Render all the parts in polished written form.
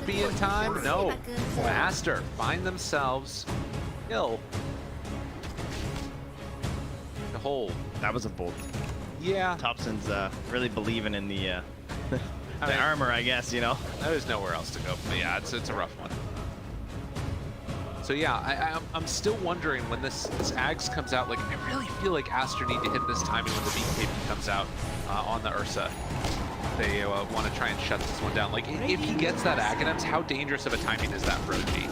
going to be in time? No. Master find themselves kill. The hole. That was a bold. Yeah. Thompson's really believing in the armor, I guess, you know. There's nowhere else to go. But yeah, it's a rough one. So yeah, I'm still wondering when this Ags comes out. Like, I really feel like Aster need to hit this timing when the BKB comes out on the Ursa. They want to try and shut this one down. Like, if he gets that Aghanims, how dangerous of a timing is that for OG?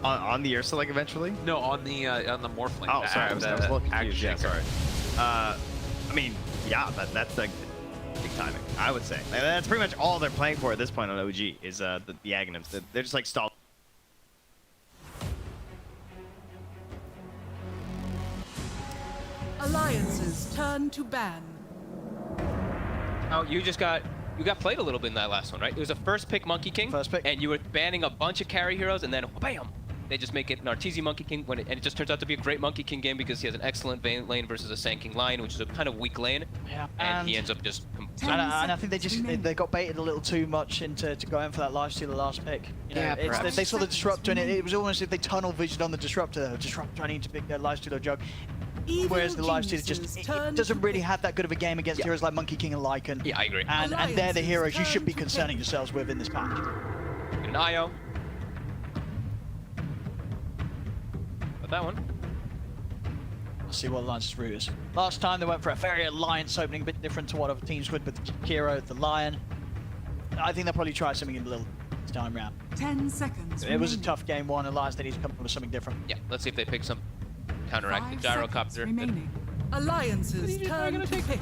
On the Ursa, like, eventually? No, on the Morphling. Oh, sorry, I was a little confused. Yeah, shaker. sorry. I mean, yeah, that's like big timing, I would say. Like, that's pretty much all they're playing for at this point on OG is the Aghanims. They're just like stalled. Alliances turn to ban. Oh, you got played a little bit in that last one, right? It was a first pick Monkey King. First pick. And you were banning a bunch of carry heroes, and then bam, they just make it an Arteezy Monkey King, and it just turns out to be a great Monkey King game because he has an excellent lane versus a Sand King Lion, which is a kind of weak lane. Yeah. And he ends up just. And I think they got baited a little too much into going for that lifestealer last pick. You know, Yeah, they saw the disruptor, and it was almost as if they tunnel visioned on the disruptor. Disruptor, I need to pick their lifestealer jug. Whereas the lifestealer just it doesn't really have that good of a game against heroes like Monkey King and Lycan. Yeah, I agree. And they're the heroes you should be concerning yourselves with in this patch. Get an IO. Got that one. Let's see what Alliance's route is. Last time they went for a very Alliance opening, a bit different to what other teams would with the Kiro, the Lion. I think they'll probably try something a little this time round. 10 seconds. It was a tough game one. Alliance, they need to come up with something different. Yeah, let's see if they pick some counteract the gyrocopter. Alliances turn to pick.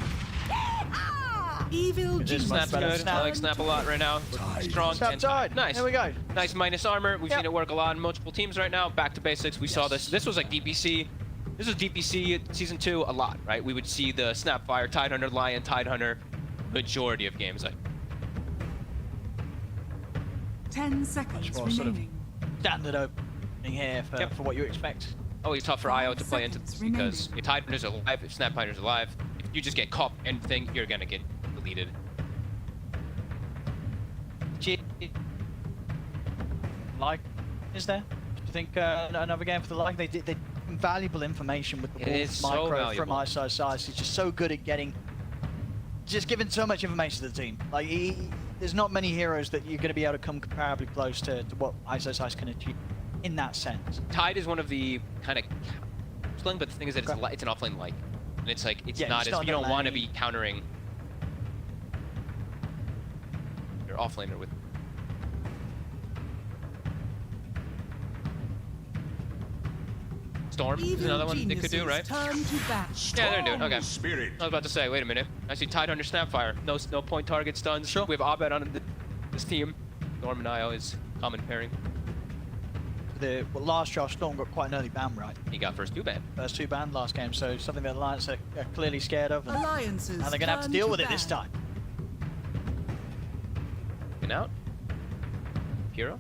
Evil genius. Snap's good. I like Snap a lot right now. Strong. Snap died. Nice. There we go. Nice minus armor. We've seen it work a lot in multiple teams right now. Back to basics. We saw this. This was like DPC. This was DPC season 2 a lot, right? We would see the Snapfire, Tidehunter, Lion, Tidehunter, majority of games. Like 10 seconds more sort of remaining. standard opening here for what you expect. Always tough for IO to play into this because your Tidehunter's alive, if Snapfighter's alive, if you just get caught in anything, you're gonna get deleted. Like, is there? Do you think another game for the like? They did invaluable information with the Wolf micro from ISO size. He's just so good at just giving so much information to the team. Like there's not many heroes that you're going to be able to come comparably close to what ISO size can achieve in that sense. Tide is one of the kind of sling, but the thing is that it's an offlane like, and it's like it's not as you don't want to be countering your offlaner with. Storm is another one they could do, right? Yeah, they're doing. Okay. I was about to say, wait a minute. I see Tidehunter Snapfire. No point target stuns. Sure. We have Abed on this team. Storm and IO is common pairing. Last draft, Storm got quite an early ban, right? He got first 2 ban. First 2 ban last game, so something that Alliance are clearly scared of. And Alliances they're going to have to deal with it this time. Looking out. Hero.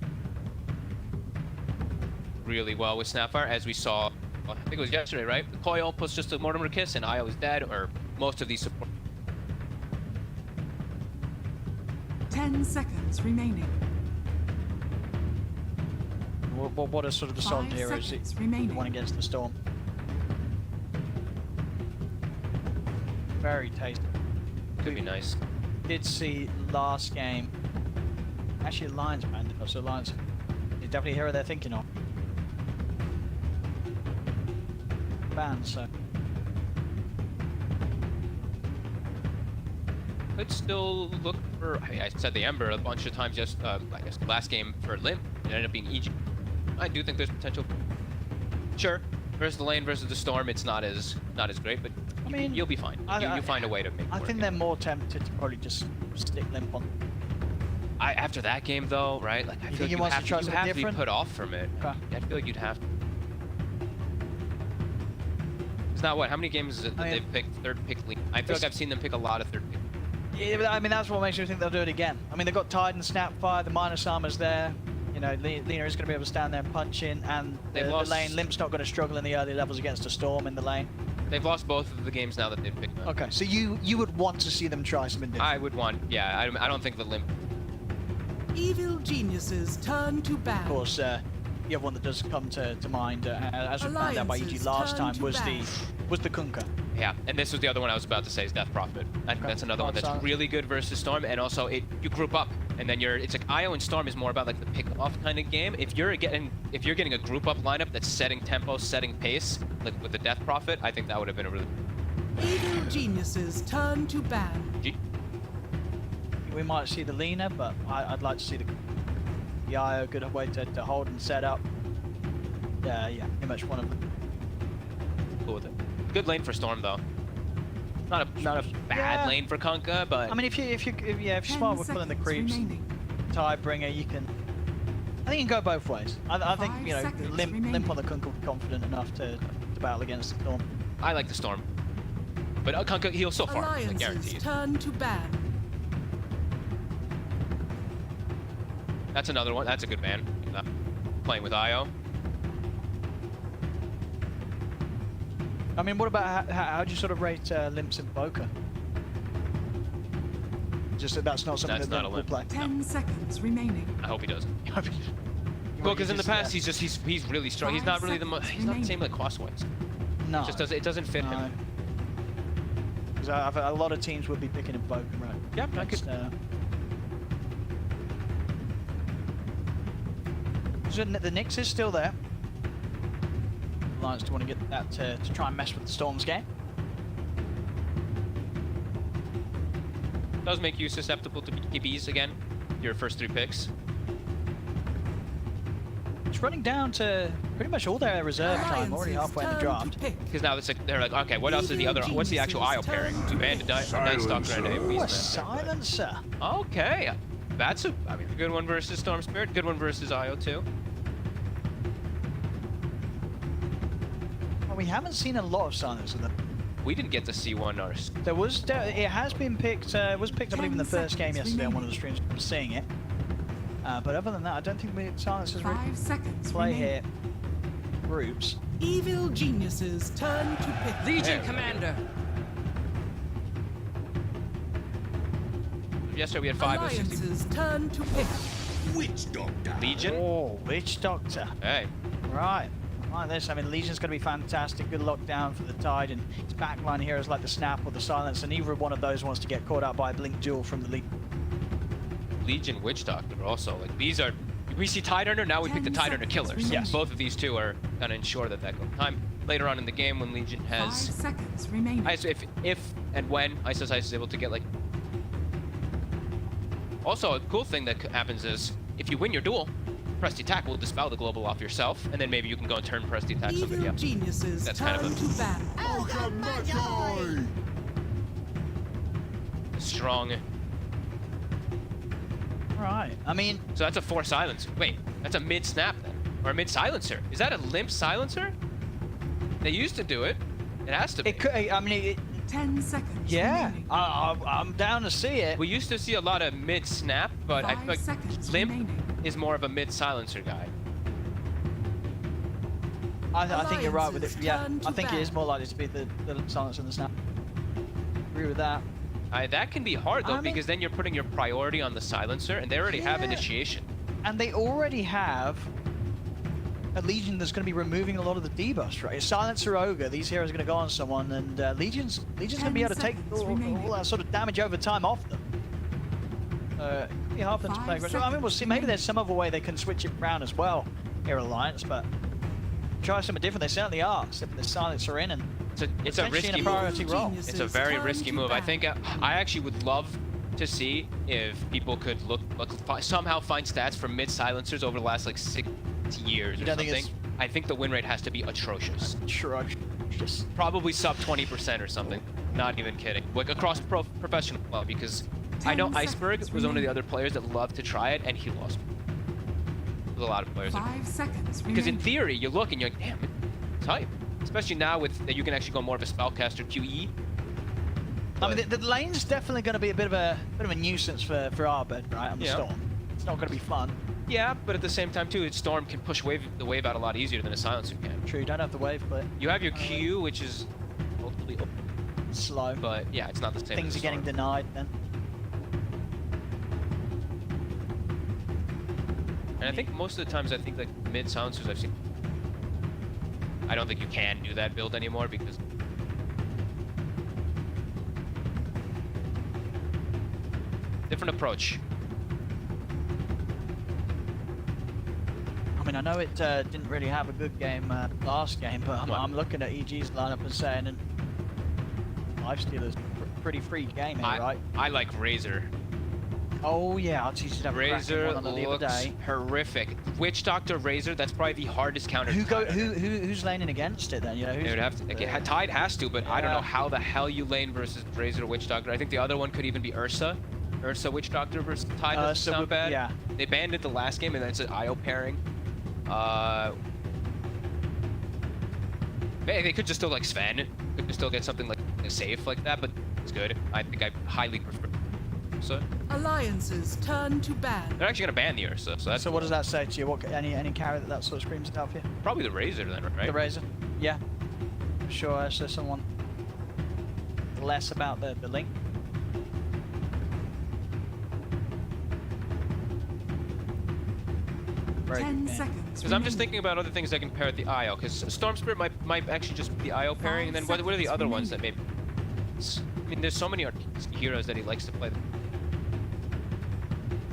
Really well with Snapfire, as we saw. I think it was yesterday, right? The coil plus just a Mortimer Kiss, and IO is dead, or most of these support. 10 seconds remaining. What are sort of the solid heroes that you want against the Storm? Very tasty. Could be nice. Did see last game. Actually, Lions banned it, so Lions is definitely a hero they're thinking of. Banned, so. Could still look for. I said the Ember a bunch of times. Just I guess last game for Limp, it ended up being Egypt. I do think there's potential. Sure, versus the lane versus the Storm, it's not as great, but I mean, you'll be fine. You find a way to make it work. I think they're more tempted to probably just stick Limp on. After that game though, right? Like I feel like you have to be put off from it. Okay. I feel like you'd have to. It's not what? How many games is it that they've picked third pick lead? I feel like I've seen them pick a lot of third pick. Yeah, but I mean that's what makes me think they'll do it again. I mean they've got Tide and Snapfire, the minus armor's there. You know, Lena is going to be able to stand there and punch in, and the lane, Limp's not going to struggle in the early levels against a Storm in the lane. They've lost both of the games now that they've picked them. Okay, so you would want to see them try something different? I would want, yeah. I don't think the Limp Evil geniuses turn to ban. Of course, the other one that does come to mind, as we found out by EG Alliances last turn time, to was ban. the Kunkka. Yeah, and this was the other one I was about to say is Death Prophet. I think that's another one that's Silence. really good versus Storm, and also you group up, and then it's like Io and Storm is more about like the pick off kind of game. If you're getting a group up lineup that's setting tempo, setting pace, like with the Death Prophet, I think that would have been a really Evil geniuses turn to ban. We might see the Lina, but I'd like to see the IO, good way to hold and set up. Yeah, pretty much one of them. cool with it. Good lane for Storm though. Not a bad lane for Kunkka, but I mean, if you're smart with pulling the creeps, Tidebringer, you can. I think you can go both ways. I think 5 you know seconds limp on the Kunkka will be confident enough to battle against the Storm. I like the Storm. But Kunkka, he'll so far, like, Alliances guaranteed. turn to ban. That's another one. That's a good ban. Playing with Io. I mean, what about how do you sort of rate Limp's Invoker? Just that that's not something That's that not a will limp. play. 10 seconds remaining. I hope he doesn't. I mean, Well, because in the past just- he's really strong. He's 5 not really he's not the seconds same like cost-wise. no, It doesn't fit him. Because a lot of teams would be picking Invoker, right? Yeah, I could. So the Nyx is still there. Alliance do want to get that to try and mess with the Storm's game. Does make you susceptible to BKBs again. Your first 3 picks. It's running down to pretty much all their reserve time, already halfway in the draft. Because now it's like they're like, okay, what else is the other? What's the actual IO pairing? We banned a Night Stalker and a Ooh, a Beastman. silencer. Okay, that's a good one versus Storm Spirit. Good one versus IO too. Well, we haven't seen a lot of silencers. We didn't get to see one ours. There was, it has been picked. It was picked, I believe, in the 10 first game seconds yesterday on one of the streams. I'm seeing it. But other than that, I don't think we silencers really 5 seconds play remaining. here. Groups. Evil geniuses turn to pick. Legion Commander. Yesterday we had 5 of 60. Alliances turn to pick. Legion. Oh, Witch Doctor. Hey, Right. Like this, I mean, Legion's going to be fantastic. Good lockdown for the Tide, and his backline here is like the Snap or the Silence, and neither one of those wants to get caught out by a Blink Duel from the lead. Legion Witch Doctor also. Like these are. We see Tide Earner, now we pick the 10 Tide Earner seconds killers. remaining. Yes. Both of these two are gonna ensure that goes time later on in the game when Legion 5 has. seconds remaining. If and when Ice is able to get like. Also, a cool thing that happens is if you win your duel, press the attack will dispel the global off yourself, and then maybe you can go and turn press the attack somebody Evil else. geniuses That's turn kind of to ban. Strong. Right. I mean, So that's a 4 silence. Wait, that's a mid snap then, or a mid silencer. Is that a limp silencer? They used to do it. It has to be. it could. I mean, 10 seconds yeah. remaining. I'm down to see it. We used to see a lot of mid snap, but I 5 feel like seconds limp remaining. is more of a mid silencer guy. I think you're right with it. Alliances Yeah. turn to I think it ban. is more likely to be the Silence and the Snap. Agree with that. That can be hard though, I mean- because then you're putting your priority on the silencer, and they already have Yeah. initiation. And they already have a Legion that's going to be removing a lot of the debuffs, right? Silencer Ogre, these heroes are going to go on someone, and Legion's going to be able to take 10 all seconds remaining. that sort of damage over time off them. It'd be hard for them to 5 play aggressive. I mean, we'll see. Maybe there's some other way they can switch it around as well here, Alliance, but try something different. They certainly are. Slipping the Silencer in and It's a potentially risky in a move. priority role. Genius. It's a very Turn risky to move. I ban. think I actually would love to see if people could somehow find stats from mid silencers over the last like 6 years You or don't think something. I think the win rate has to be atrocious. Shrug. Just Probably sub 20% or something. Not even kidding. Like across professional level, because I 10 know Iceberg seconds was one of the remaining. other players that loved to try it, and he lost. There's a lot of players. 5 seconds Because in remaining. theory, you look and you're like, damn, it's hype. Especially now with that you can actually go more of a spellcaster QE. I mean, the lane's definitely going to be a bit of a nuisance for Arbed, right? On the Yeah. Storm. It's not going to be fun. Yeah, but at the same time too, Storm can push the wave out a lot easier than a silencer can. True, you don't have the wave, but You have your Q, which is hopefully open, slow. but yeah, it's not the same. Things as are getting Storm. denied then. And I think most of the times, I think like mid silencers I've seen, I don't think you can do that build anymore because different approach. I mean, I know it didn't really have a good game last game, but I'm looking at EG's lineup and saying, and Lifestealer's pretty free game here, right? I like Razor. Oh yeah, I'll teach you that. Razor one on the other looks day. horrific. Witch Doctor Razor, that's probably the hardest counter. Who's laning against it then? You know, it would have to. Like, Tide has to, but I don't know how the hell you lane versus Razor Witch Doctor. I think the other one could even be Ursa. Ursa Witch Doctor versus Tide doesn't sound bad. Yeah. They banned it the last game, and then it's an IO pairing. They could just still like Sven. Could just still get something like safe like that, but it's good. I think I highly prefer Ursa. Alliances turn to ban. They're actually gonna ban the Ursa, so that's So what does that say to you? What any carry that sort of screams out for you? probably the Razor then, right? The Razor. Yeah. Sure. So someone less about the link. Very 10 good. seconds. Because I'm just thinking about other things I can pair with the IO. Because Storm Spirit might actually just be the IO pairing, and then what are the other ones that maybe? I mean, there's so many heroes that he likes to play.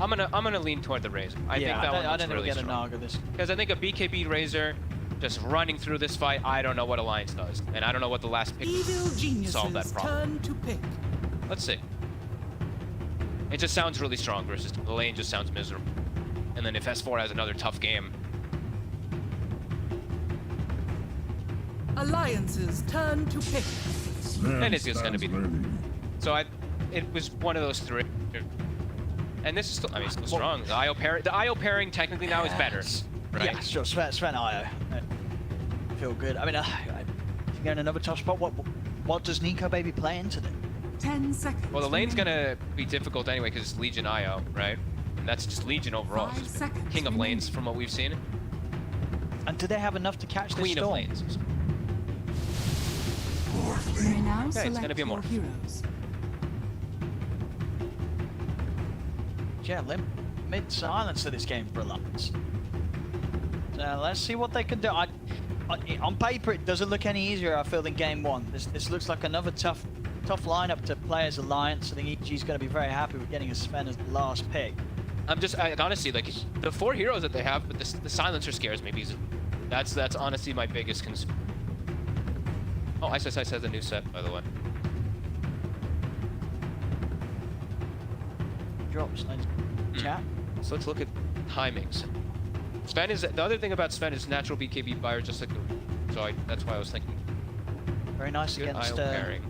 I'm gonna lean toward the Razor. I think that one looks really strong. Because I think a BKB Razor just running through this fight, I don't know what Alliance does, and I don't know what the last pick Evil solved that geniuses problem. turn to pick. Let's see. It just sounds really strong versus the lane just sounds miserable. And then if S4 has another tough game, Alliances turn to pick. then it's just gonna be. So it was one of those three. And this is still, I mean, still strong. The IO pairing technically now is better, right? Yeah, sure. Sven IO. Feel good. I mean, if you get in another tough spot, what does Nico Baby play into them? 10 seconds. Well, the lane's gonna be difficult anyway because it's Legion IO, right? And that's just Legion overall. 5 It's seconds king of remaining. lanes from what we've seen. And do they have enough to catch Queen this of storm? lanes. You may now it's select gonna be a your morph. heroes. Yeah, mid silence to this game for Alliance. So let's see what they can do. On paper, it doesn't look any easier, I feel, than game one. This looks like another tough lineup to play as Alliance. I think EG's going to be very happy with getting a Sven as the last pick. Honestly, like the 4 heroes that they have, but the silencer scares me because that's honestly my biggest concern. Oh, ISSI has a new set, by the way. Drops. Chat. So let's look at timings. Sven is the other thing about Sven is natural BKB fire, just like the. So that's why I was thinking. Very nice Good against IO pairing.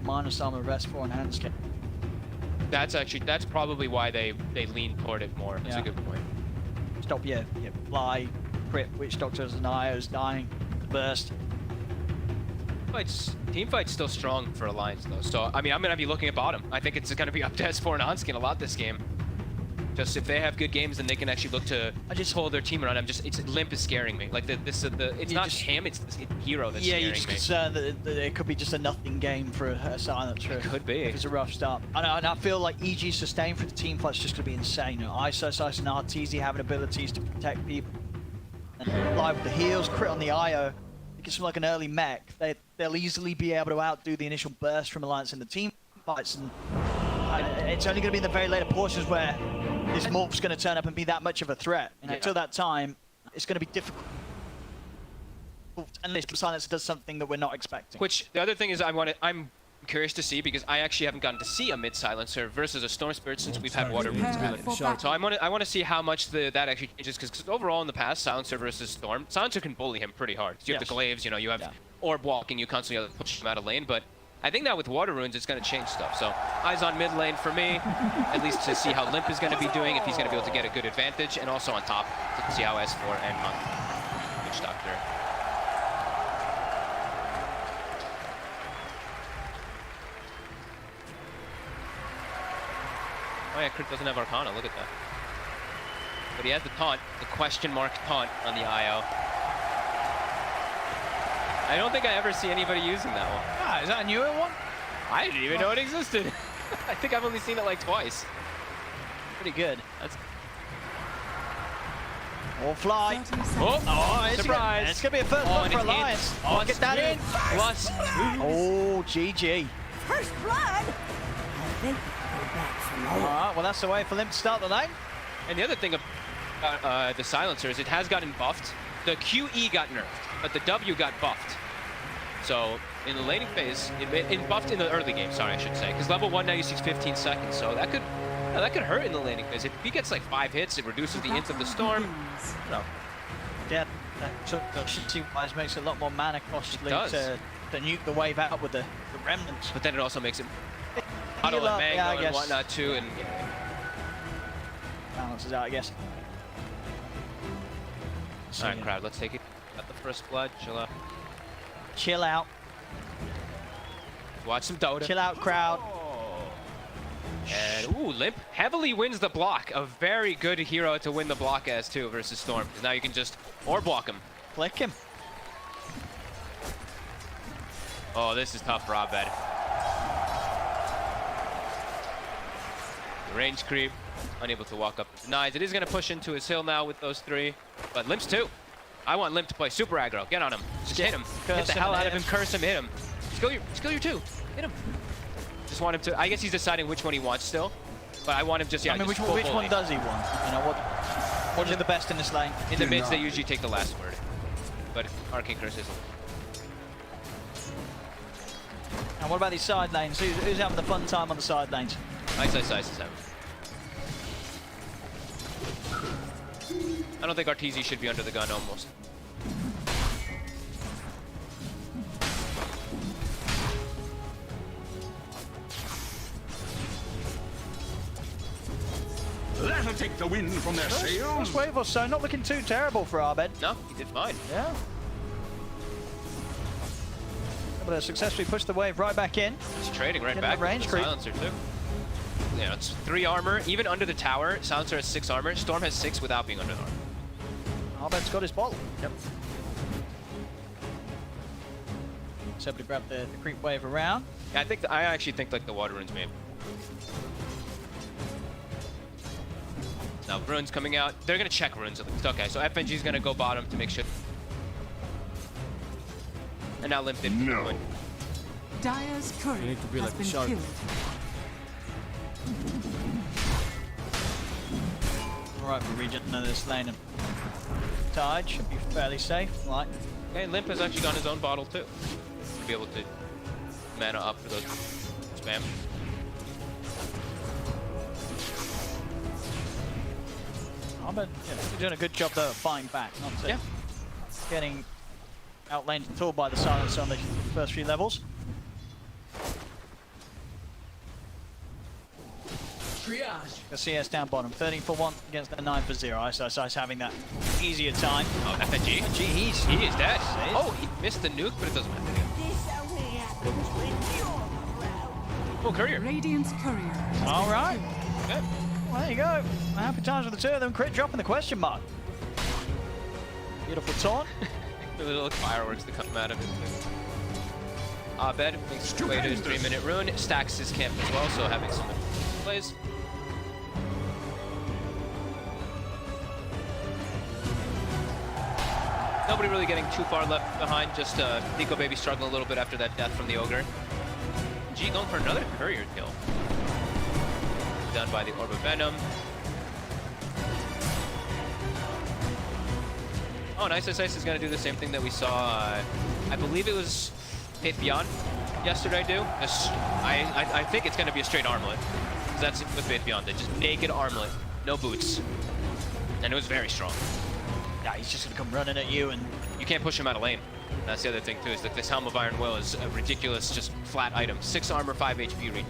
the minus armor of S4 and Handscape. That's probably why they lean toward it more. That's a good point. Stop your fly, crit, Witch Doctors and IOs dying, burst. Team fight's still strong for Alliance though. So I mean, I'm gonna be looking at bottom. I think it's gonna be up to S4 and Onskin a lot this game. Just if they have good games, then they can actually look to hold their team around. Limp is scaring me. Like it's not him, it's the hero that's scaring me. Yeah, you're just concerned that it could be just a nothing game for a silencer. It could be. If it's a rough start. And I feel like EG sustain for the team fight's just going to be insane. You know, ISO, and RTZ having abilities to protect people. And fly with the heals, crit on the IO. It gives them like an early mech. They'll easily be able to outdo the initial burst from Alliance in the team fights. And it's only going to be in the very later portions where this morph's going to turn up and be that much of a threat. And until that time, it's going to be difficult. Unless Silencer does something that we're not expecting. Which the other thing is I'm curious to see because I actually haven't gotten to see a mid silencer versus a Storm Spirit since we've had Water Runes. So I want to see how much that actually changes because overall in the past silencer versus Storm, silencer can bully him pretty hard. You have the glaives, you have orb walking, you constantly have to push him out of lane, but I think now with Water Runes, it's going to change stuff. So eyes on mid lane for me, at least to see how Limp is going to be doing, if he's going to be able to get a good advantage, and also on top to see how S4 and Witch Doctor. Oh yeah, Crit doesn't have Arcana, look at that. But he has the taunt, the question mark taunt on the IO. I don't think I ever see anybody using that one. Ah, is that a newer one? I didn't even know it existed. I think I've only seen it like twice. Pretty good. Or fly. 30 seconds. Oh, It's surprise. It's going to be a first Oh, blood and for it Alliance. hits. Oh, get that in. Plus 2. Oh, GG. First blood? I think we're back for All more. right, well, that's the way for them to start the lane. And the other thing about the silencers, it has gotten buffed. The QE got nerfed, but the W got buffed. So in the laning phase, it buffed in the early game, sorry, I should say, because level 196, 15 seconds. So that could hurt in the laning phase. If he gets like 5 hits, it reduces the int of the storm. No. Yeah, that efficiency-wise makes it a lot more mana costly to nuke the wave out with the remnants. But then it also makes it auto Heal up, and yeah, I mango and guess. whatnot too, and Balances out, I guess. all right, crowd, let's take it. Got the first blood. Chill out. Chill out. Watch some Dota. Chill out, crowd. And ooh, Limp heavily wins the block. A very good hero to win the block as too versus Storm, because now you can just or block him. Flick him. Oh, this is tough for Abed. The range creep, unable to walk up the denies. It is going to push into his hill now with those 3, but Limp's 2. I want Limp to play super aggro. Get on him. Just hit him. Hit Curse the him hell and out of hit him. Curse him. Hit him. Skill your 2. Hit him. Just want him to. I guess he's deciding which one he wants still, but I want him just. Yeah. I mean, just which full one volley. does he want? You know, what is the best in this lane? In the mids, they usually take the last word, but Arcane Curse isn't. And what about these side lanes? Who's having the fun time on the side lanes? Ice is having. I don't think Arteezy should be under the gun almost. That'll take the wind from their sails. First wave or so, not looking too terrible for Abed. No, he did fine. Yeah. Able to successfully push the wave right back in. He's trading right Getting back the range with the creep. silencer too. Yeah, it's 3 armor. Even under the tower, silencer has 6 armor. Storm has 6 without being under the armor. Abed's got his bottle. Yep. He's able to grab the creep wave around. Yeah, I actually think like the water runes maybe. Now runes coming out. They're gonna check runes at least. Okay, so FNG is gonna go bottom to make sure. And now Limp did. No. Dire's courier has been killed. Alright, we're regenerating this lane and Tide should be fairly safe. Like, Okay, Limp has actually got his own bottle too. To be able to mana up for those spam. Abed, you're doing a good job though of fighting back, not getting outlaned at all by the silencer on the first few levels. Triage. The CS down bottom, 13 for 1 against the 9 for 0. ISI's having that easier time. Oh, FNG. Gee, He is dead. Safe. Oh, he missed the nuke, but it doesn't matter. This only happens when you're around. Oh, Courier. Radiant's courier. all right. Okay. Well, there you go. Happy times with the 2 of them. Crit dropping the question mark. Beautiful taunt. The little fireworks that come out of it. Abed makes his way to his 3-minute rune, stacks his camp as well, so having some plays. Nobody really getting too far left behind, just Nico Baby struggling a little bit after that death from the Ogre. G going for another courier kill. Done by the Orb of Venom. Oh, and Ice is going to do the same thing that we saw, I believe it was Faith Beyond yesterday do. I think it's going to be a straight armlet. 'Cause that's with Faith Beyond, they just naked armlet, no boots. And it was very strong. Yeah, he's just going to come running at you and You can't push him out of lane. That's the other thing too, is that this Helm of Iron Will is a ridiculous, just flat item. 6 armor, 5 HP read.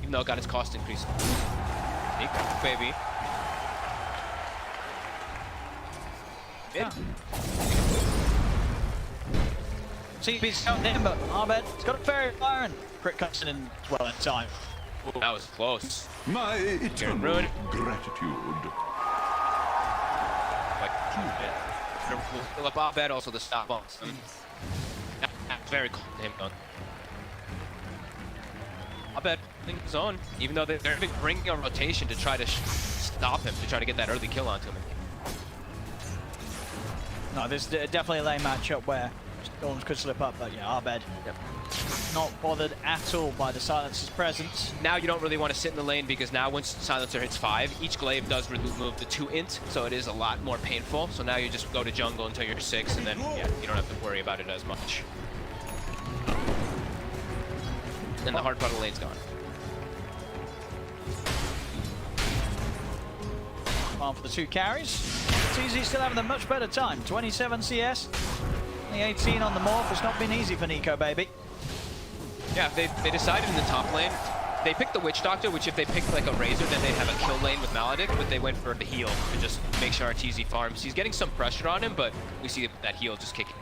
Even though it got its cost increased. Nico Baby. Mid. CB's counting in, but Abed, he's got a fairy fire and crit cuts in as well in time. Ooh, that was close. My eternal ruin. gratitude. Like, we'll fill up Abed, also the stop bombs. Very close to him gone. Abed holding his own, even though they're bringing a rotation to try to stop him, to try to get that early kill onto him. No, there's definitely a lane matchup where Storms could slip up, but yeah, Abed. Yep. Not bothered at all by the Silencer's presence. Now you don't really want to sit in the lane because now once Silencer hits 5, each glaive does remove the 2 int, so it is a lot more painful. So now you just go to jungle until you're 6, and then yeah, you don't have to worry about it as much. And the hard part of the lane's gone. On for the 2 carries. TZ still having a much better time. 27 CS, only 18 on the morph. It's not been easy for Nico, baby. Yeah, they decided in the top lane, they picked the Witch Doctor, which if they picked like a Razor, then they'd have a kill lane with Maledict, but they went for the heal to just make sure RTZ farms. He's getting some pressure on him, but we see that heal just kicking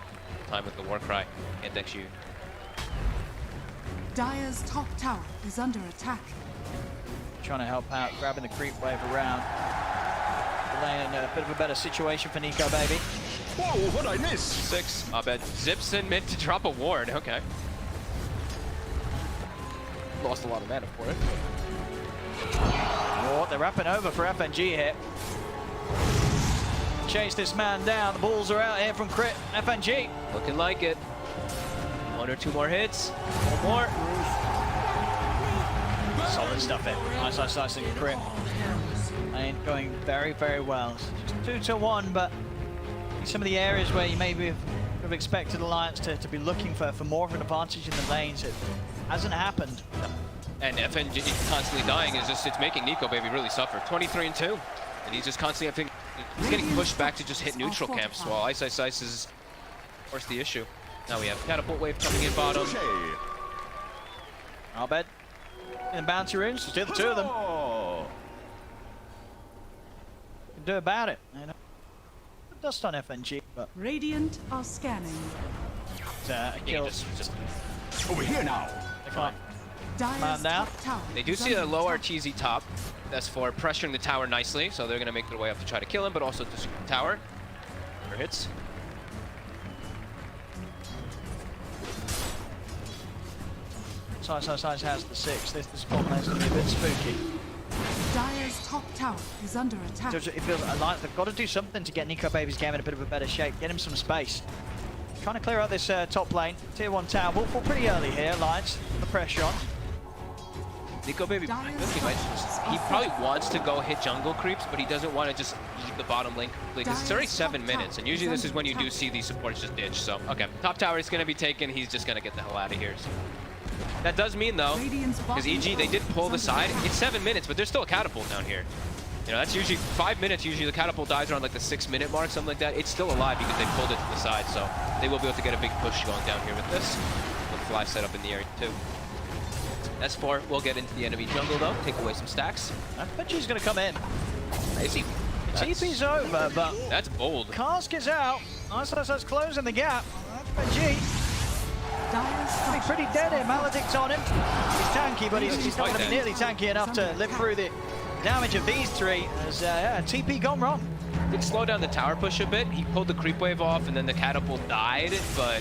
time with the Warcry and XU. Dire's top tower is under attack. Trying to help out, grabbing the creep wave around. The lane in a bit of a better situation for Nico, baby. Whoa, what'd I miss? 6, Abed. Zips in mid to drop a ward, okay. Lost a lot of mana for it. Oh, they're wrapping over for FNG here. Chase this man down. The balls are out here from Crit. FNG. Looking like it. 1 or 2 more hits. 1 more. Solid stuff in. Nice slicing Crit. And going very, very well. Just 2-1, but some of the areas where you maybe have expected Alliance to be looking for more of an advantage in the lanes, it hasn't happened. And FNG constantly dying is just, it's making Nico Baby really suffer. 23-2. And he's just constantly having, he's getting pushed back to just hit neutral camps while Ice is, of course, the issue. Now we have Catapult Wave coming in bottom. Abed in the bounty runes, still the 2 of them. Can do about it. You know. Dust on FNG, but Radiant are scanning. a kill. Just Over here now. They can't. Dire's Man down. top tower They do is see a under low attack. RTZ top. That's for pressuring the tower nicely, so they're going to make their way up to try to kill him, but also to the tower. For hits. Size has the 6. This spot lane's going to be a bit spooky. Dire's top tower is under attack. It feels like they've got to do something to get Nico Baby's game in a bit of a better shape. Get him some space. Trying to clear out this top lane. Tier 1 tower. We'll fall pretty early here, Alliance. The pressure on. Nico Baby, I think he probably wants to go hit jungle creeps, but he doesn't want to just eat the bottom lane completely, because it's already 7 minutes, and usually this is when you do see these supports just ditch. So, okay, top tower is going to be taken. He's just going to get the hell out of here. So. That does mean, though, because EG, they did pull the side. It's 7 minutes, but there's still a catapult down here. You know, that's usually 5 minutes. Usually the catapult dies around like the 6-minute mark, something like that. It's still alive because they pulled it to the side, so they will be able to get a big push going down here with this. With fly set up in the area, too. S4 will get into the enemy jungle, though, take away some stacks. I bet she's going to come in. Is he? TP's over, but That's bold. Cask is out. Nice closing the gap. FNG. He's pretty dead here. Maledict's on him. He's tanky, but he's not going to be nearly tanky enough to live through the damage of these 3. As TP gone wrong. Did slow down the tower push a bit. He pulled the creep wave off, and then the catapult died, but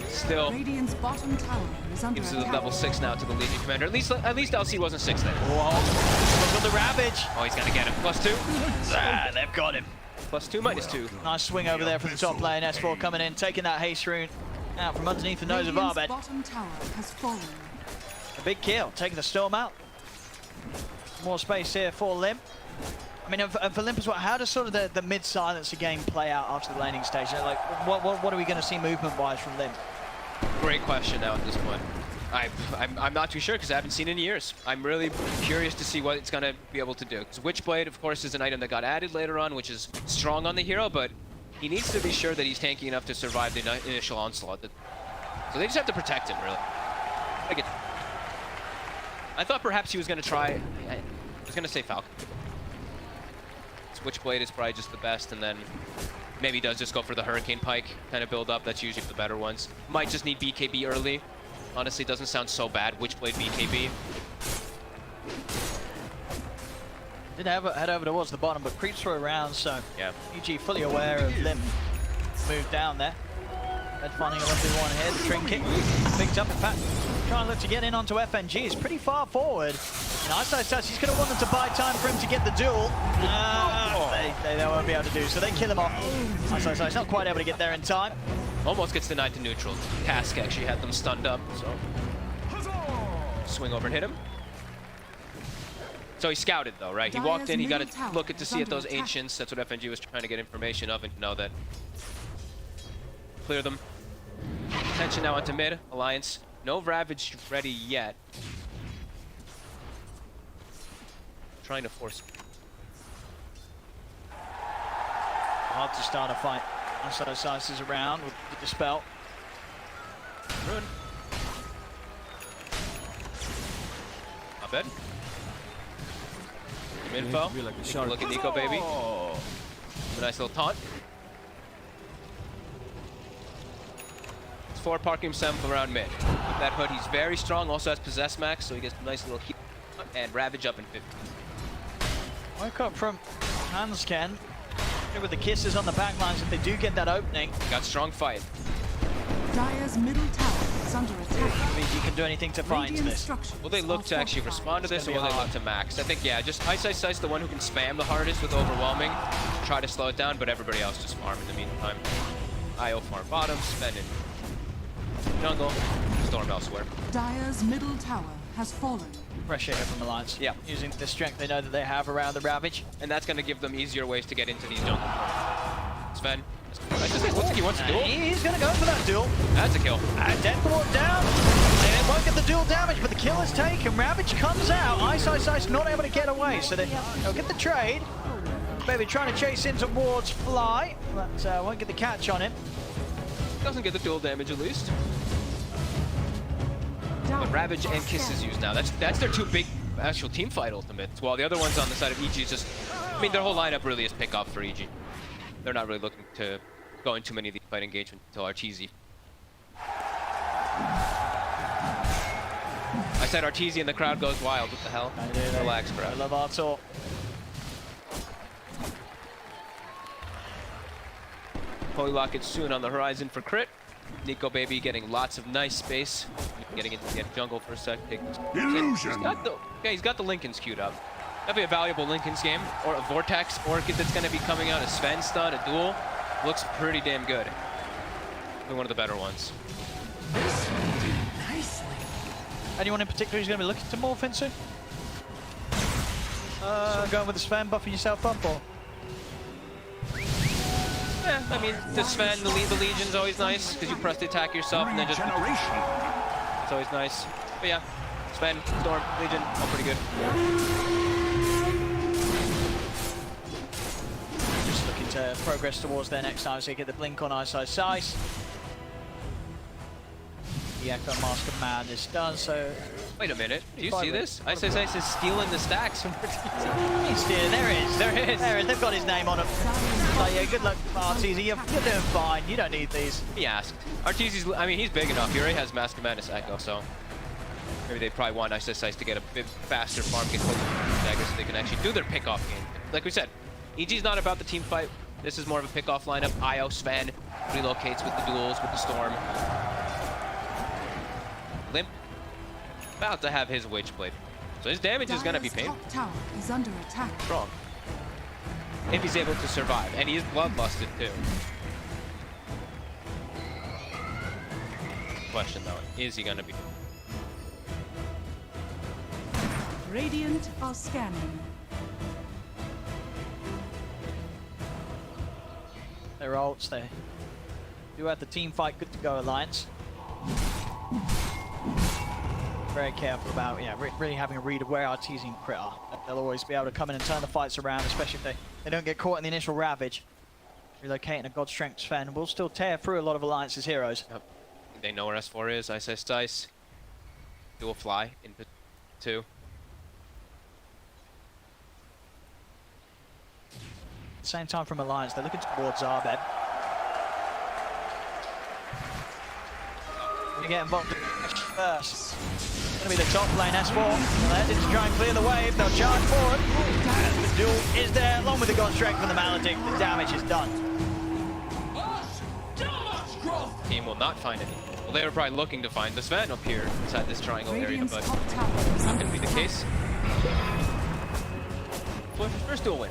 still Radiant's bottom tower is under gives it a attack. level 6 now to the Legion Commander. At least LC wasn't 6 then. Whoa. Look at the Ravage. Oh, he's gonna get him. +2. They've got him. +2, -2. Nice swing over there from the top lane. S4 coming in, taking that haste rune out from underneath the nose of Radiant's Abed. bottom tower has fallen. A big kill, taking the storm out. More space here for Limp. I mean, and for Limp as well, how does sort of the mid-silencer game play out after the laning stage? Like, what are we going to see movement-wise from Limp? Great question now at this point. I'm not too sure because I haven't seen it in years. I'm really curious to see what it's going to be able to do. Because Witchblade, of course, is an item that got added later on, which is strong on the hero, but he needs to be sure that he's tanky enough to survive the initial onslaught. So they just have to protect him, really. I thought perhaps he was going to try... I was going to say Falcon. Witchblade is probably just the best, and then maybe does just go for the Hurricane Pike kind of build up. That's usually for the better ones. Might just need BKB early. Honestly, doesn't sound so bad. Witchblade BKB. Did head over towards the bottom, but creeps through around, so Yeah. EG fully aware of Limp. Moved down there. Red finding a lovely one here. The trinket picked up. In fact, try and look to get in onto FNG. He's pretty far forward. And Ice, he's going to want them to buy time for him to get the duel. They won't be able to do, so they kill him off. Ice not quite able to get there in time. Almost gets denied to neutral. Cask actually had them stunned up, so swing over and hit him. So he scouted though, right? He walked in, he got to look at to see at those ancients. That's what FNG was trying to get information of and know that. Clear them. Attention now onto mid. Alliance. No Ravage ready yet. Trying to force. Hard to start a fight. Ice is around with the dispel. Ruin. Not bad. Info. Look at Nico, baby. A nice little taunt. It's 4 parking himself around mid. With that hood, he's very strong. Also has possess max, so he gets a nice little heal and ravage up in 50. Woke up from Hansken with the kisses on the back lines if they do get that opening. Got strong fight. Dire's middle tower is under attack. You can do anything to find this. Will they look to actually respond to this, or will they look to max? I think, yeah, just Ice the one who can spam the hardest with overwhelming. Try to slow it down, but everybody else just farm in the meantime. IO farm bottom, spend in jungle, storm elsewhere. Dire's middle tower has fallen. Pressure here from Alliance. Yeah. Using the strength they know that they have around the Ravage. And that's going to give them easier ways to get into these jungle. Sven. Looks like he wants to duel. He's going to go for that duel. That's a kill. And Death Ward down. And it won't get the duel damage, but the kill is taken. Ravage comes out. Ice not able to get away, so they'll get the trade. Maybe trying to chase in towards Fly, but won't get the catch on him. Doesn't get the duel damage at least. But Ravage and Kiss is used now. That's their 2 big actual team fight ultimates. While the other ones on the side of EG is just, I mean, their whole lineup really is pick off for EG. They're not really looking to go into many of these fight engagements until Arteezy. I said Arteezy and the crowd goes wild. What the hell? Relax, bro. I love Artur. Holy Locket soon on the horizon for crit. Nico baby getting lots of nice space. Getting into the jungle for a sec. Illusion. He's got the Lincolns queued up. That'd be a valuable Lincolns game, or a Vortex Orchid that's going to be coming out, a Sven stun, a duel. Looks pretty damn good. One of the better ones. Anyone in particular who's going to be looking to morph into? So going with the Sven, buffing yourself up, or? Yeah, I mean, the Sven, the Legion's always nice, because you press the attack yourself and then just... It's always nice. But yeah, Sven, Storm, Legion, all pretty good. Just looking to progress towards their next time, so you get the blink on Ice. The Echo Mask of Madness done, so... Wait a minute, do you see this? Ice is stealing the stacks from He's stealing, there it is. They've got his name on it. Like, yeah, good luck, Arteezy, you're doing fine, you don't need these. He asked. Arteezy's, I mean, he's big enough. He already has Mask of Madness Echo, so... Maybe they probably want Ice to get a bit faster farm, get closer to the dagger so they can actually do their pick-off game. Like we said, EG's not about the team fight. This is more of a pick-off lineup. IO, Sven, relocates with the duels, with the Storm. Limp, about to have his Witchblade. So his damage is going to be painful. Top tower is under attack. Strong. If he's able to survive. And he is bloodlusted too. Question though, is he going to be... Radiant are scanning. Their ults, they do have the team fight good to go, Alliance. Very careful about, yeah, really having a read of where Arteezy and Crit are. They'll always be able to come in and turn the fights around, especially if they don't get caught in the initial Ravage. Relocating a God Strength Sven will still tear through a lot of Alliance's heroes. Yep. They know where S4 is. Ice. Dual fly into 2. Same time from Alliance, they're looking towards Arbed. You get involved first. It's going to be the top lane, S4. They're heading to try and clear the wave. They'll charge forward. And the duel is there, along with the God Strength from the Maledict. The damage is done. team will not find any. Well, they were probably looking to find the Sven up here inside this triangle area, Radiant's but top tower is not under going to be the attack. case. First duel win.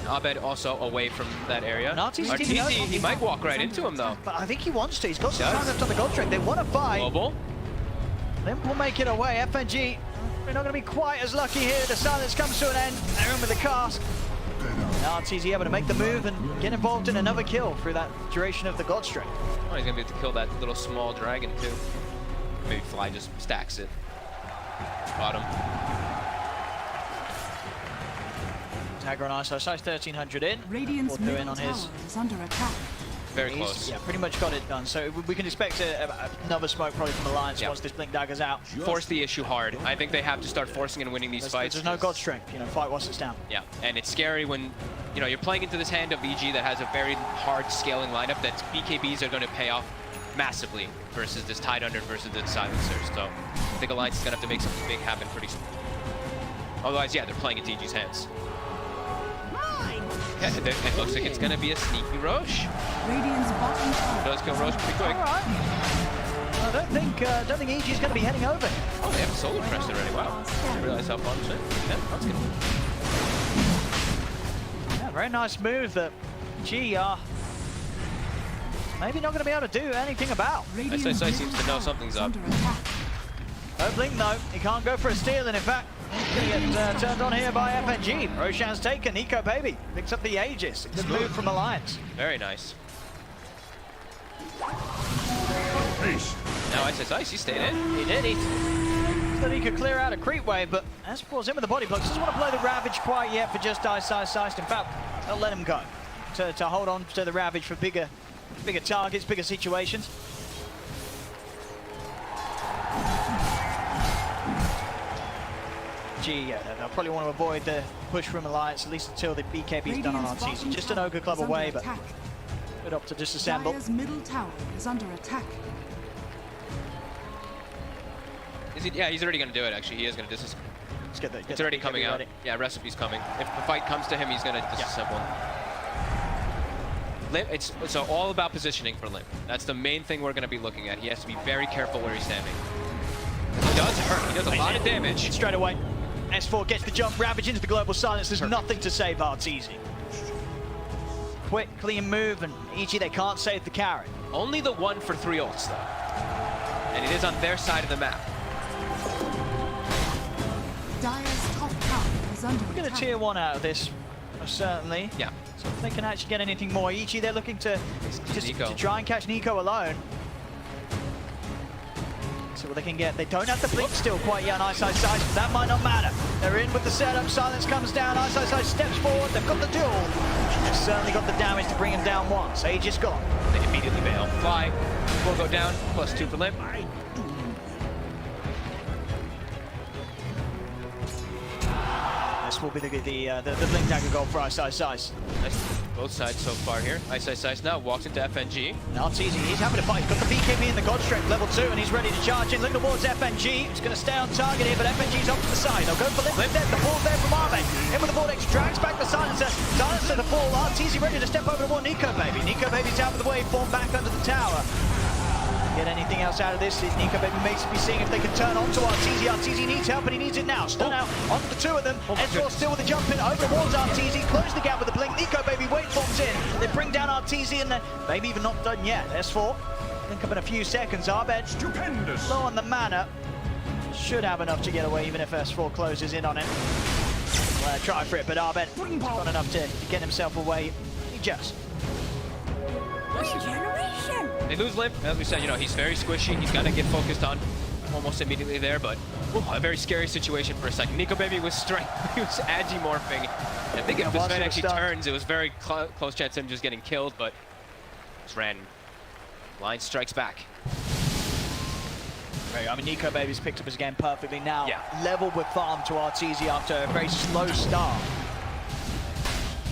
Abed also away from that area. Arteezy he might walk right into him though. But I think he wants to. He's got some Does. time left on the gold string. They want to fight. Global. Limp will make it away. FNG, we're not going to be quite as lucky here. The silence comes to an end. They're in with the cast. Now Arteezy able to make the move and get involved in another kill through that duration of the god string. Oh, he's going to be able to kill that little small dragon too. Maybe Fly just stacks it. Bottom. Tagger on ISO size 1300 in. Radiant's Fourth in middle on tower his. is under attack. Very He's, close. yeah, pretty much got it done. So we can expect another smoke probably from Alliance Yeah. once this Blink Dagger's out. Force the issue hard. I think they have to start forcing and winning these fights. There's no god strength, fight once it's down. Yeah, and it's scary when, you're playing into this hand of EG that has a very hard scaling lineup that BKBs are going to pay off massively versus this Tide Under versus the Silencers. So I think Alliance is going to have to make something big happen pretty soon. Otherwise, yeah, they're playing into EG's hands. Yeah, it looks like it's going to be a sneaky Roche. Radiant's bottom tower. Does kill Roche pretty quick. All right. I don't think EG is going to be heading over. Oh, they have solar pressed already. Wow. I didn't realize how far it. Yeah, that's good. Yeah, very nice move that EG are maybe not going to be able to do anything about. Radiant's SSI seems middle to know tower something's is up. under attack. No Blink though, he can't go for a steal, and in fact, he's going to get turned on here by FNG. Roshan's taken, Nico Baby picks up the Aegis. Good move from Alliance. Very nice. Ace. Now SSI, he stayed in. He did, he thought he could clear out a creep wave, but S4's in with the body blocks. Doesn't want to play the Ravage quite yet for just Ice. In fact, they'll let him go to hold on to the Ravage for bigger targets, bigger situations. They'll probably want to avoid the push from Alliance, at least until the BKB's done on Radiant's Arteezy. bottom Just an tower Ogre Club is under away, but attack. good opt to disassemble. Dire's middle tower is under attack. Is he? Yeah, he's already going to do it, actually. He is going to disassemble. Let's get It's already coming out. ready. Yeah, recipe's coming. If the fight comes to him, he's going to disassemble. Limp, it's all about positioning for Limp. That's the main thing we're going to be looking at. He has to be very careful where he's standing. He does hurt. He does a lot of damage. Straight away. S4 gets the jump, Ravage into the global silence. There's nothing to save Arteezy. Quick, clean move, and EG, they can't save the carry. Only the 1 for 3 ults, though. And it is on their side of the map. Dire's top tower is under We're going to attack. tier 1 out of this, certainly. Yeah. So if they can actually get anything more. EG, they're looking to Nico. to try and catch Nico alone. See what they can get. They don't have the blink still quite yet on Ice, but that might not matter. They're in with the setup. Silence comes down. Ice steps forward. They've got the duel. They've certainly got the damage to bring him down once. Aegis gone. They immediately bail. Fly will go down. +2 for Limp. This will be the blink dagger goal for Ice. Nice. Both sides so far here. Ice now walks into FNG. Now it's easy. He's having to fight. He's got the BKB in the God Strength level 2, and he's ready to charge in. Looking towards FNG. He's going to stay on target here, but FNG's off to the side. They'll go for Limp dead. The ball's there from Arme. In with the Vortex, drags back the Silencer. Silencer to fall. Arteezy ready to step over to more Nico Baby. Nico Baby's out of the waveform, back under the tower. Get anything else out of this? Nico Baby may be seeing if they can turn on to Arteezy. Arteezy needs help, and he needs it now. Stun out onto the 2 of them. S4 still with the jump in over towards Arteezy. Close the gap with the blink. Nico Baby waveforms in. They bring down Arteezy, and then maybe even not done yet. S4 link up in a few seconds. Arbed Stupendous. low on the mana. Should have enough to get away, even if S4 closes in on it. Try for it, but Arbed got enough to get himself away. He just. Regeneration! They lose Limp. As we said, he's very squishy. He's got to get focused on almost immediately there, but a very scary situation for a second. Nico Baby was strength. He was agi-morphing. I think if this man actually turns, it was very close chance of him just getting killed, but just ran. Line strikes back. Nico Baby's picked up his game perfectly now. Yeah. Level with farm to Arteezy after a very slow start.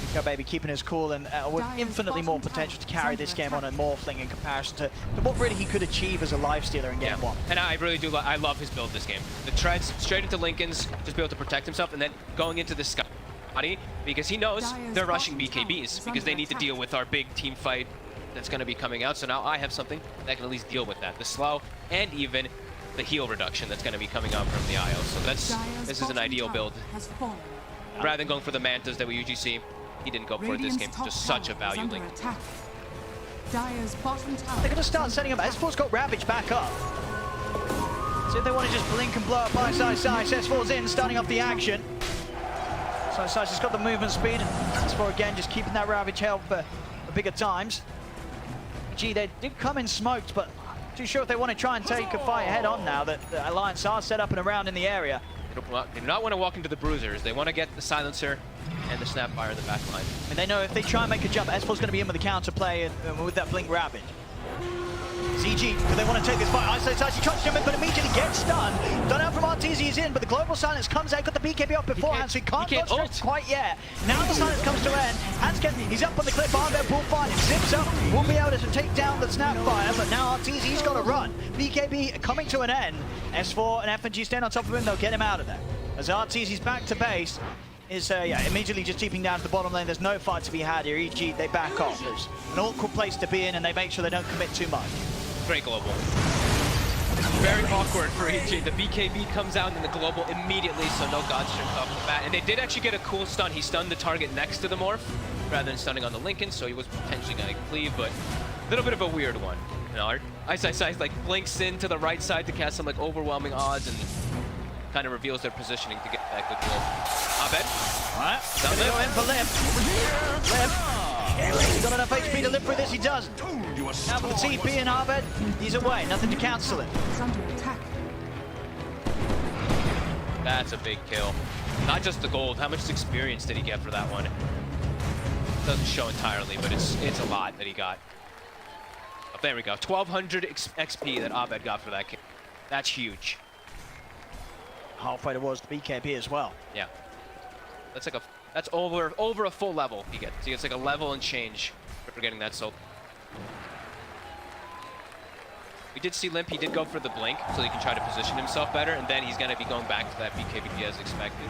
Nico Baby keeping his cool and with infinitely more potential to carry this game on a Morphling in comparison to what really he could achieve as a lifestealer in game 1. And I really do. I love his build this game. The treads straight into Lincoln's, just be able to protect himself, and then going into the Scotty because he knows they're rushing BKBs because they need to deal with our big team fight that's going to be coming out. So now I have something that can at least deal with that. The slow and even the heal reduction that's going to be coming out from the IO. So this is an ideal build. Rather than going for the mantas that we usually see, he didn't go for it this game. Just such a value link. Dire's bottom tower. They're going to start setting up. S4's got Ravage back up. So if they want to just blink and blow up by Size, S4's in, starting off the action. Size has got the movement speed. S4 again, just keeping that Ravage held for bigger times. Gee, they did come in smoked, but not too sure if they want to try and take a fight head on now that the Alliance are set up and around in the area. They do not want to walk into the bruisers. They want to get the silencer and the snapfire in the back line. I mean, they know if they try and make a jump, S4's going to be in with the counter play and with that blink Ravage. ZG, do they want to take this fight? Isolate Size, he tries to jump in, but immediately gets stunned. Done out from RTZ, he's in, but the global silence comes out, got the BKB up beforehand, so he can't ult quite yet. Now the silence comes to end. He's up on the cliff, Armband pull fine, it zips up, won't be able to take down the snapfire, but now RTZ's got to run. BKB coming to an end. S4 and FNG stand on top of him, they'll get him out of there. As RTZ's back to base, is immediately just teeping down to the bottom lane. There's no fight to be had here. EG, they back off. There's an awkward place to be in, and they make sure they don't commit too much. Great global. Very awkward for EG. The BKB comes out in the global immediately, so no God Strings off the bat. And they did actually get a cool stun. He stunned the target next to the morph, rather than stunning on the Lincoln, so he was potentially going to cleave, but a little bit of a weird one. You know, Ice like blinks in to the right side to cast some like overwhelming odds and kind of reveals their positioning to get that good global. Abed. Alright, go in for Limp. Limp. He's got enough HP to live through this, he does. Now for the TP and Abed, he's away, nothing to cancel it. That's a big kill. Not just the gold, how much experience did he get for that one? Doesn't show entirely, but it's a lot that he got. Oh, there we go, 1200 XP that Abed got for that kill. That's huge. Halfway towards the BKB as well. Yeah. That's over a full level he gets. He gets like a level and change for getting that soul. We did see Limp, he did go for the blink so he can try to position himself better, and then he's gonna be going back to that BKB as expected.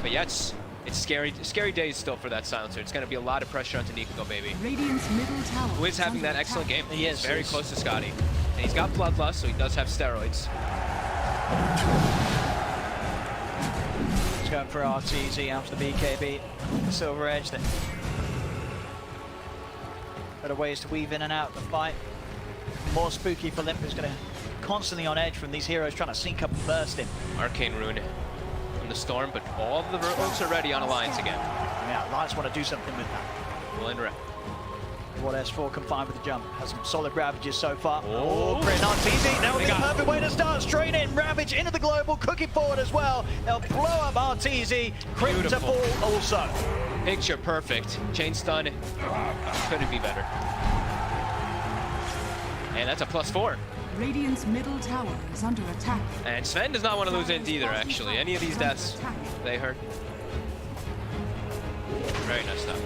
But yeah, it's scary days still for that silencer. It's gonna be a lot of pressure onto Nico Baby. Radiant's middle tower. Who is having that excellent game. He is. Very close to Scotty. And he's got bloodlust, so he does have steroids. Going for RTZ after the BKB, Silver Edge. Then better ways to weave in and out of the fight. More spooky for Limp, who's going to constantly on edge from these heroes trying to sync up and burst him. Arcane Rune from the Storm, but all of the rogues are ready on Alliance again. Yeah, Alliance want to do something with that. We'll interact. What S4 can find with the jump. Has some solid Ravages so far. Oh, Crit RTZ. That would be a perfect way to start. Straight in. Ravage into the global. Cooking forward as well. They'll blow up RTZ. Crit to fall also. Picture perfect. Chain stun. Couldn't be better. And that's a +4. Radiant's middle tower is under attack. And Sven does not want to lose Int either, actually. Any of these deaths, they hurt. Very nice stuff.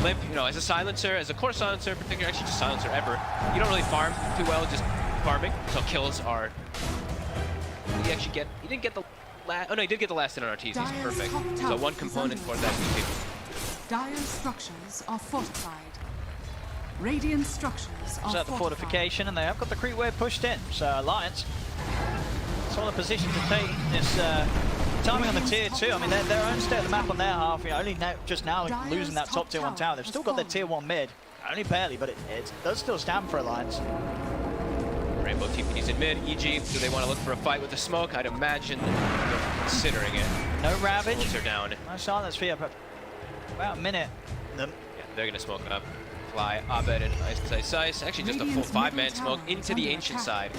Limp, you know, as a silencer, as a core silencer in particular, actually just silencer ever, you don't really farm too well, just farming. So kills are. He didn't get the last. Oh no, he did get the last hit on RTZ. He's perfect. So one component for that BKB. Dire's structures are fortified. Radiant structures are So the fortification, and they have got the creep wave pushed in. So Alliance, it's all in position to take this timing on the tier 2. I mean, they're own state of the map on their half. You know, only now, just now losing that top tier 1 tower. They've still got their tier 1 mid, only barely, but it does still stand for Alliance. Rainbow TPD's in mid. EG, do they want to look for a fight with the smoke? I'd imagine they're considering it. No Ravage. Bullets are down. No silence for about a minute. Yeah, they're gonna smoke up. Fly, Abed, and Ice. Actually, just a full 5-man smoke into the ancient side.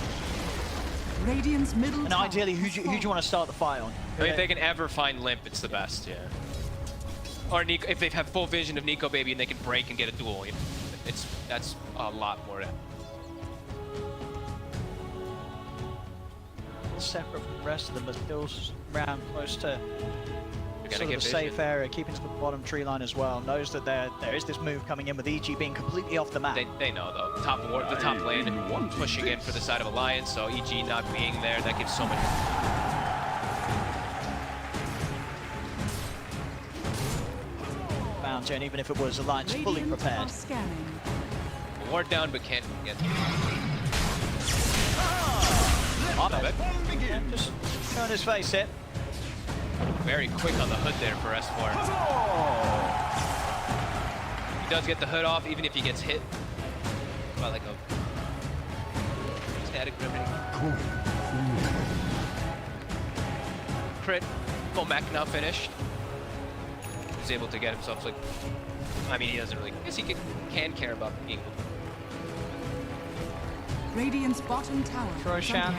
Radiant's middle and ideally, who do you want to start the fight on? I mean, if they can ever find Limp, it's the best, yeah. Or Nico, if they have full vision of Nico Baby and they can break and get a duel, you know, that's a lot more. Separate from the rest of them, but still around close to sort of a safe area, keeping to the bottom tree line as well. Knows that there is this move coming in with EG being completely off the map. They know though. The top lane pushing in for the side of Alliance, so EG not being there, that gives so much. Bound, and even if it was Alliance fully prepared. the ward down, but can't get. Off of it. Yeah, just showing his face here. Very quick on the hood there for S4. He does get the hood off, even if he gets hit by like a static riveting. Crit. Full mech now finished. He's able to get himself like. I mean, he doesn't really. I guess he can care about being. Radiant's bottom tower. Roshan.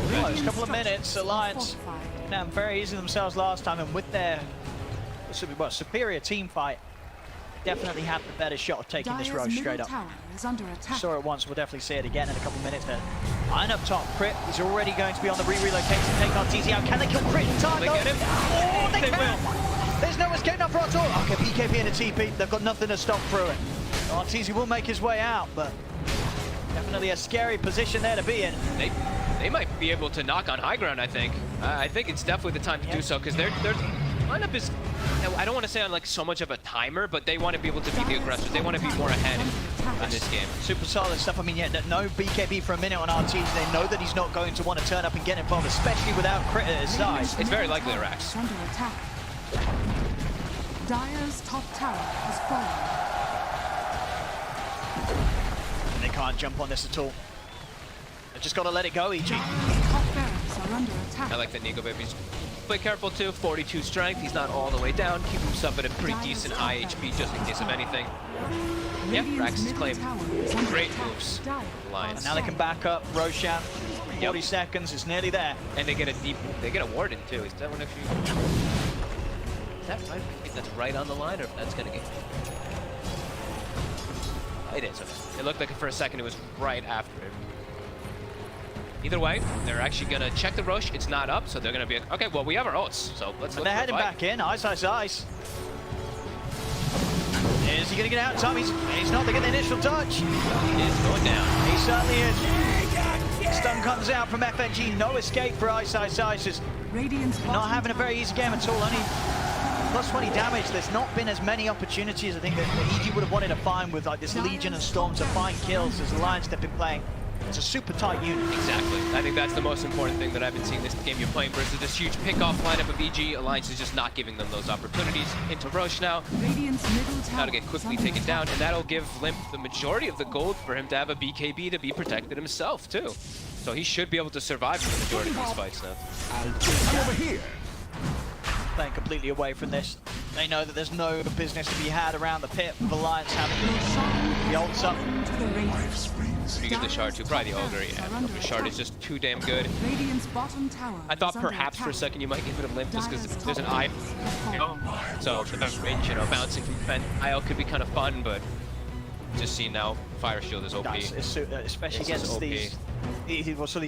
Just a couple of minutes. Alliance down very easy themselves last time, and with their superior team fight, definitely have the better shot of taking this Roche straight up. Saw it once, we'll definitely see it again in a couple of minutes there. Iron up top, Crit is already going to be on the relocation, take RTZ out. Can they kill Crit in time? They get him. Oh, they can! There's no escape now for Artur. Okay, BKB and a TP, they've got nothing to stop through it. RTZ will make his way out, but definitely a scary position there to be in. They might be able to knock on high ground, I think. I think it's definitely the time to do so, because their lineup is, I don't want to say on like so much of a timer, but they want to be able to be the aggressors. They want to be more ahead in this game. Super solid stuff. I mean, yeah, no BKB for a minute on RT. They know that he's not going to want to turn up and get involved, especially without Crit at his side. It's very likely a Rax. Under attack. Dire's top tower has fallen. And they can't jump on this at all. They've just got to let it go, EG. Top barracks are under attack. I like that Nico Baby's play careful too. 42 strength. He's not all the way down. Keep himself at a pretty decent high HP just in case of anything. Yep, Rax is claimed. Great moves. Alliance. And now they can back up Roshan. 40 seconds. It's nearly there. And they get a warden too. Is that one actually? Is that right? I think that's right on the line, or if that's gonna get. It is. It looked like for a second it was right after it. Either way, they're actually gonna check the Roche. It's not up, so they're gonna be okay. Well, we have our ults, so let's. And they're heading back in. Ice. Is he gonna get out in time? He's not. They get the initial touch. He is going down. He certainly is. Stun comes out from FNG. No escape for Ice. Not having a very easy game at all. Only plus 20 damage. There's not been as many opportunities I think that EG would have wanted to find with like this Legion and Storm to find kills as Alliance they've been playing. It's a super tight unit. Exactly. I think that's the most important thing that I've been seeing this game you're playing versus this huge pick-off lineup of EG. Alliance is just not giving them those opportunities. Into Roche now. Now to get quickly taken down, and that'll give Limp the majority of the gold for him to have a BKB to be protected himself, too. So he should be able to survive the majority of these fights now. I'm over here. Playing completely away from this. They know that there's no business to be had around the pit with Alliance having the ults up. You get the shard too, probably the Ogre, yeah. The shard is just too damn good. I thought perhaps for a second you might give it a Limp just because there's an eye. So the range, bouncing from defense. IL could be kind of fun, but just see now, Fire Shield is OP. Especially against these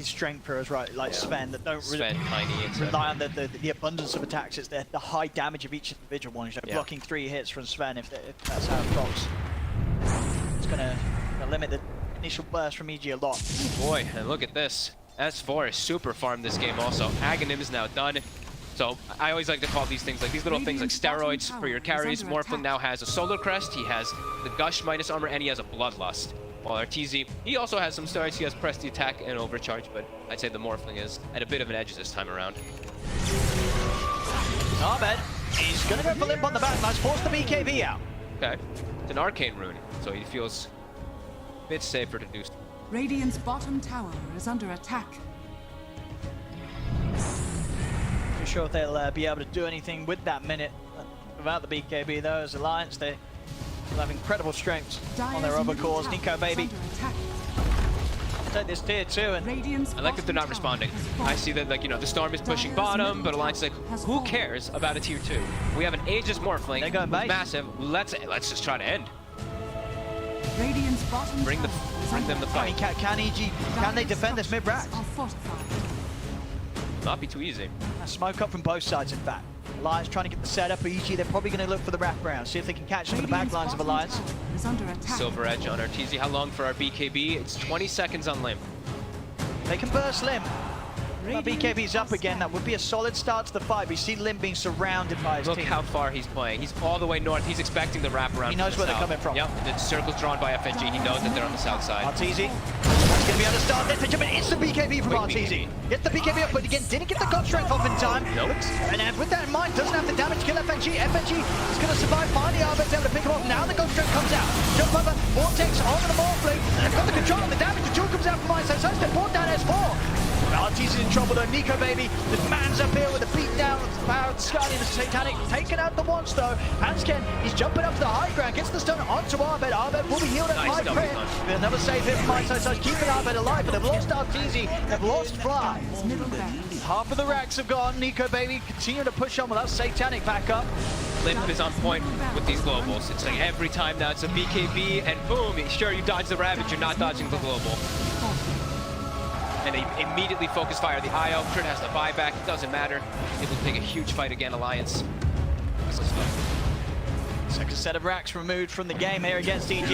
strength players, right? Like Sven, that don't Sven, Tiny, rely on the abundance of attacks. It's the high damage of each individual one. Blocking 3 hits from Sven if that's how it goes. It's gonna limit the initial burst from EG a lot. Boy, and look at this. S4 is super farmed this game also. Aghanim is now done. So I always like to call these things like these little things like steroids for your carries. Morphling now has a Solar Crest, he has the Gush minus armor, and he has a Bloodlust. While RTZ, he also has some steroids. He has Press the Attack and Overcharge, but I'd say the Morphling is at a bit of an edge this time around. Ahmed, he's gonna go for Limp on the back line, force the BKB out. Okay, it's an Arcane Rune, so he feels a bit safer to do. Radiant's bottom tower is under attack. Not sure if they'll be able to do anything with that minute without the BKB though. As Alliance, they will have incredible strengths on their other cores. Nico Baby take this tier 2, and I like that they're not responding. I see that, like, the Storm is pushing bottom, but Alliance is like, who cares about a tier 2? We have an Aegis Morphling, they're going base. Massive. Let's just try to end. Radiant's bottom Bring them the I mean, fight. can they defend this mid-rack? Not be too easy. Smoke up from both sides, in fact. Alliance trying to get the setup, but EG, they're probably going to look for the wraparound, see if they can catch some of the back lines of Alliance. Silver Edge on RTZ. How long for our BKB? It's 20 seconds on Limp. They can burst Limp. BKB's up again. That would be a solid start to the fight. We see Lim being surrounded by his Look team. how far he's playing. He's all the way north. He's expecting the wraparound. He knows where they're coming from. Yep, the circle's drawn by FNG. He knows that they're on the south side. Arteezy. That's going to be able to start this pitch, but it's the BKB from Quick Arteezy. BKB. Gets the BKB up, but again, didn't get the God Strength off in time. Nope. And with that in mind, doesn't have the damage to kill FNG. FNG is going to survive. Finally, Arbet's able to pick him up. Now the God Strength comes out. Jump over, Vortex onto the Morphling. And they've got the control of the damage. The jewel comes out from Ice. So they brought down S4. Arteezy's in trouble though. Nico Baby, the man's up here with a beat down of the power of Scully, the Satanic, taking out the once though. Hansken, he's jumping up to the high ground, gets the stun onto Arbet. Arbet will be healed at high crit. Another save here from Ice, keeping Arbet alive, but they've lost Arteezy, they've lost Fly. Half of the racks have gone. Nico Baby continuing to push on without Satanic back up. Limp is on point with these globals. It's like every time now it's a BKB and boom, sure you dodge the Ravage, you're not dodging the global. And they immediately focus fire the IO. Crit has the buyback, it doesn't matter. It will take a huge fight again, Alliance. Second set of racks removed from the game here against EG.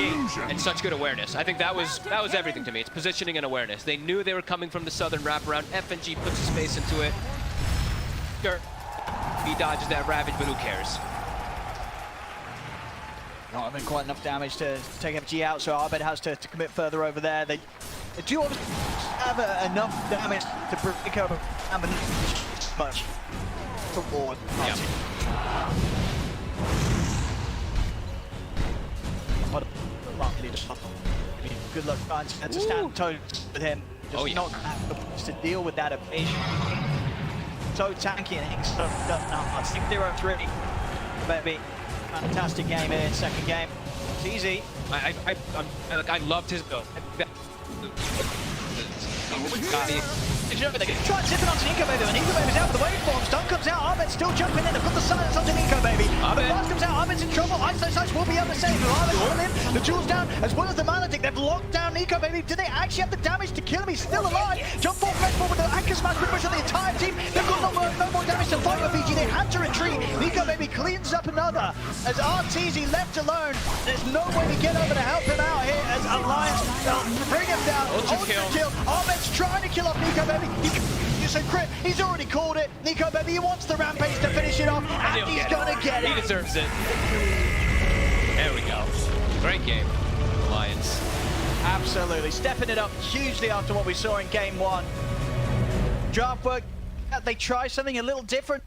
And such good awareness. I think that was everything to me. It's positioning and awareness. They knew they were coming from the southern wraparound. FNG puts his face into it. Sure, he dodges that Ravage, but who cares? Not having quite enough damage to take FG out, so Arbet has to commit further over there. They do obviously have enough damage to break over much toward Yep. But good luck trying to stand toe with him. Just not have to deal with that evasion. So tanky and Hicks does not. 6-0-3. Baby. Fantastic game here, second game. It's easy. I loved his build. They can try zipping onto Nico Baby, and Nico Baby's out with the waveform. Stun comes out, Arbet's still jumping in. They've got the silence onto Nico Baby. The blast comes out, Arbet's in trouble. Ice will be able to save him. Arbet all in, the jewel's down, as well as the Maledict. They've locked down Nico Baby. Do they actually have the damage to kill him? He's still alive. Jump forward, red ball with the anchor smash, pretty much on the entire team. They've got no more damage to fight with VG. They had to retreat. Nico Baby cleans up another. As Arteezy left alone, there's no way to get over to help him out here as Alliance bring him down. Ultra kill. Arbet's trying to kill off Nico Baby. It's a crit. He's already called it. Nico Baby, he wants the rampage to finish it off, and he's gonna get it. He deserves it. There we go. Great game, Alliance. Absolutely, stepping it up hugely after what we saw in game one. Draft work, they try something a little different.